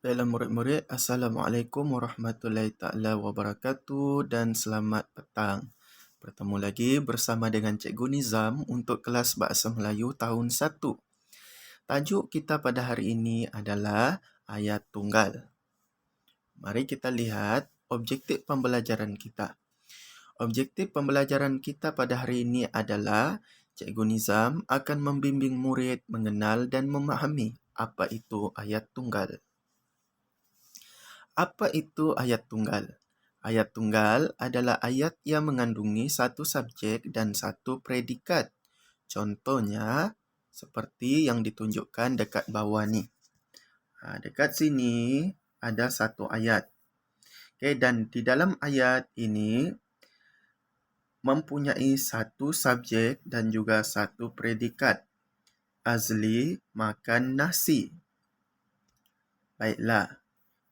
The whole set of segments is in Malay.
Baiklah murid-murid, Assalamualaikum warahmatullahi ta'ala wabarakatuh dan selamat petang. Bertemu lagi bersama dengan Cikgu Nizam untuk kelas Bahasa Melayu tahun 1. Tajuk kita pada hari ini adalah ayat tunggal. Mari kita lihat objektif pembelajaran kita. Objektif pembelajaran kita pada hari ini adalah Cikgu Nizam akan membimbing murid mengenal dan memahami apa itu ayat tunggal. Apa itu ayat tunggal? Ayat tunggal adalah ayat yang mengandungi satu subjek dan satu predikat. Contohnya, seperti yang ditunjukkan dekat bawah ni. Dekat sini ada satu ayat. Okay, dan di dalam ayat ini mempunyai satu subjek dan juga satu predikat. Azli makan nasi. Baiklah.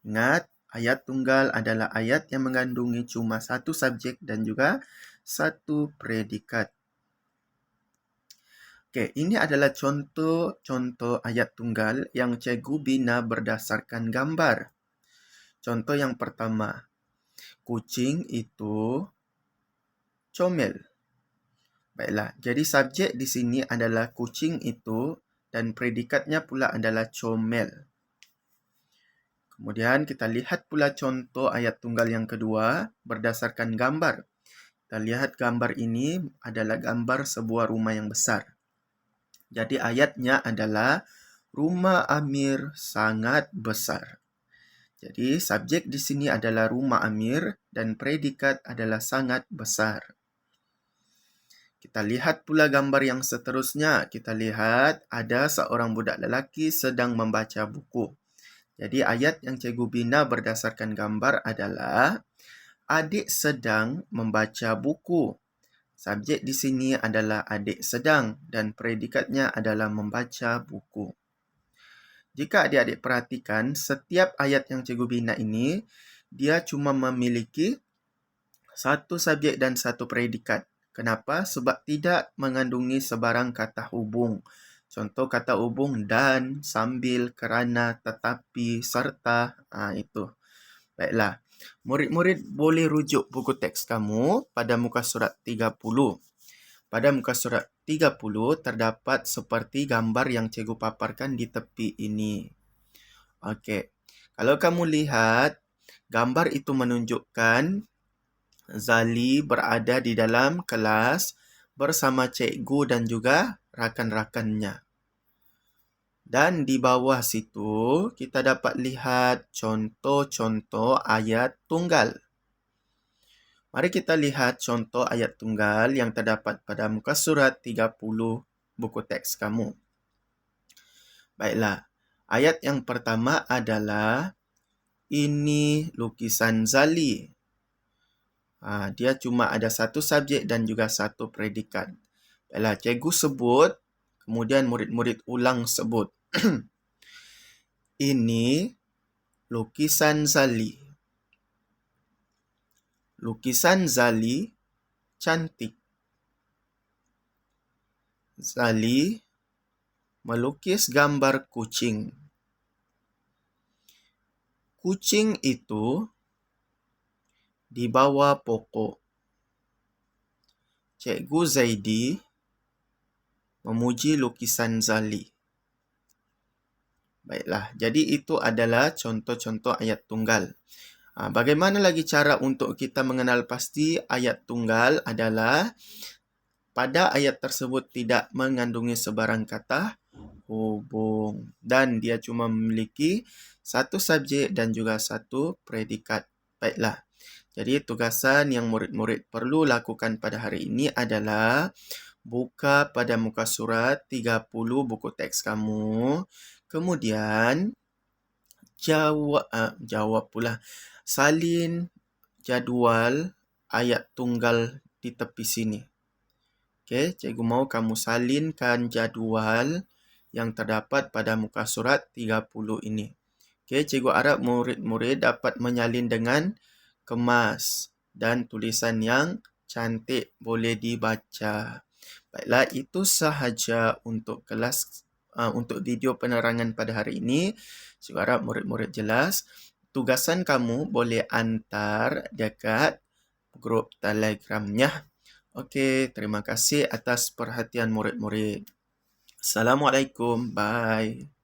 Ingat, ayat tunggal adalah ayat yang mengandungi cuma satu subjek dan juga satu predikat. Okey, ini adalah contoh-contoh ayat tunggal yang cikgu bina berdasarkan gambar. Contoh yang pertama, kucing itu comel. Baiklah, jadi subjek di sini adalah kucing itu dan predikatnya pula adalah comel. Kemudian kita lihat pula contoh ayat tunggal yang kedua berdasarkan gambar. Kita lihat gambar ini adalah gambar sebuah rumah yang besar. Jadi ayatnya adalah rumah Amir sangat besar. Jadi subjek di sini adalah rumah Amir dan predikat adalah sangat besar. Kita lihat pula gambar yang seterusnya. Kita lihat ada seorang budak lelaki sedang membaca buku. Jadi ayat yang cikgu bina berdasarkan gambar adalah adik sedang membaca buku. Subjek di sini adalah adik sedang dan predikatnya adalah membaca buku. Jika adik-adik perhatikan, setiap ayat yang cikgu bina ini, dia cuma memiliki satu subjek dan satu predikat. Kenapa? Sebab tidak mengandungi sebarang kata hubung. Contoh kata hubung dan, sambil, kerana, tetapi, serta. Itu. Baiklah. Murid-murid boleh rujuk buku teks kamu pada muka surat 30. Pada muka surat 30 terdapat seperti gambar yang cikgu paparkan di tepi ini. Okey. Kalau kamu lihat, gambar itu menunjukkan Zali berada di dalam kelas bersama cikgu dan juga rakan-rakannya. Dan di bawah situ, kita dapat lihat contoh-contoh ayat tunggal. Mari kita lihat contoh ayat tunggal yang terdapat pada muka surat 30 buku teks kamu. Baiklah, ayat yang pertama adalah ini lukisan Zali. Dia cuma ada satu subjek dan juga satu predikat. Baiklah, cikgu sebut, kemudian murid-murid ulang sebut. Ini lukisan Zali. Lukisan Zali cantik. Zali melukis gambar kucing. Kucing itu di bawah pokok. Cikgu Zaidi memuji lukisan Zali. Baiklah, jadi itu adalah contoh-contoh ayat tunggal. Bagaimana lagi cara untuk kita mengenal pasti ayat tunggal adalah pada ayat tersebut tidak mengandungi sebarang kata hubung dan dia cuma memiliki satu subjek dan juga satu predikat. Baiklah. Jadi tugasan yang murid-murid perlu lakukan pada hari ini adalah buka pada muka surat 30 buku teks kamu. Kemudian jawab pula. Salin jadual ayat tunggal di tepi sini. Okey, cikgu mahu kamu salinkan jadual yang terdapat pada muka surat 30 ini. Okey, cikgu harap murid-murid dapat menyalin dengan kemas dan tulisan yang cantik boleh dibaca. Baiklah, itu sahaja untuk kelas untuk video penerangan pada hari ini. Saya harap murid-murid jelas. Tugasan kamu boleh antar dekat grup Telegramnya. Okey, terima kasih atas perhatian murid-murid. Assalamualaikum. Bye.